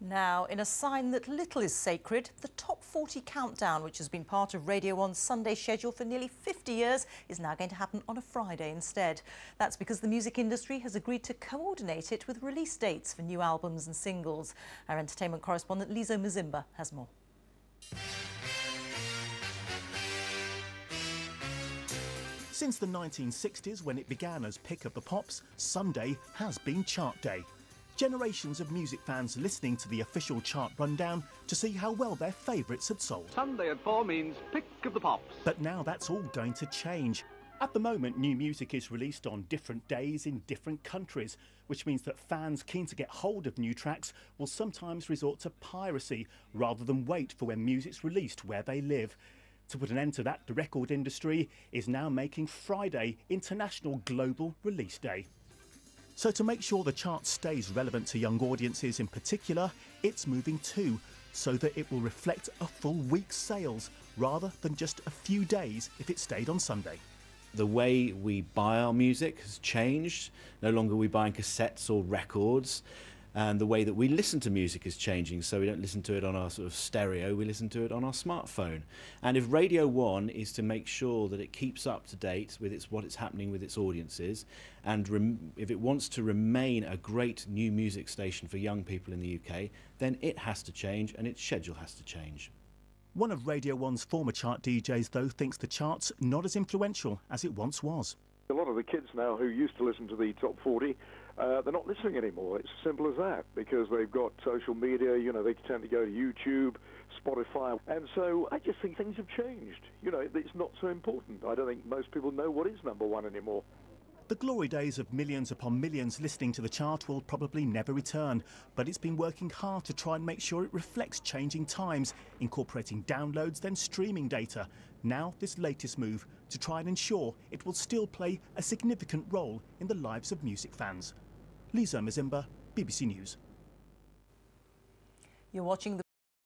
Now, in a sign that little is sacred, the Top 40 Countdown, which has been part of Radio 1's Sunday schedule for nearly 50 years, is now going to happen on a Friday instead. That's because the music industry has agreed to coordinate it with release dates for new albums and singles. Our entertainment correspondent Lizo Mzimba has more. Since the 1960s, when it began as Pick of the Pops, Sunday has been chart day. Generations of music fans listening to the official chart rundown to see how well their favourites had sold. Sunday at 4 means Pick of the Pops. But now that's all going to change. At the moment, new music is released on different days in different countries, which means that fans keen to get hold of new tracks will sometimes resort to piracy rather than wait for when music's released where they live. To put an end to that, the record industry is now making Friday International Global Release Day. So to make sure the chart stays relevant to young audiences in particular, it's moving too, so that it will reflect a full week's sales rather than just a few days if it stayed on Sunday. The way we buy our music has changed. No longer are we buying cassettes or records. And the way that we listen to music is changing, so we don't listen to it on our sort of stereo, we listen to it on our smartphone. And if Radio 1 is to make sure that it keeps up to date with what's happening with its audiences, and if it wants to remain a great new music station for young people in the UK, then it has to change and its schedule has to change. One of Radio 1's former chart DJs, though, thinks the chart's not as influential as it once was. A lot of the kids now who used to listen to the top 40, they're not listening anymore. It's as simple as that, because they've got social media, they tend to go to YouTube, Spotify, and so I just think things have changed. It's not so important. I don't think most people know what is number one anymore. The glory days of millions upon millions listening to the chart will probably never return, but it's been working hard to try and make sure it reflects changing times, incorporating downloads, then streaming data. Now, this latest move to try and ensure it will still play a significant role in the lives of music fans. Lizo Mzimba, BBC News. You're watching the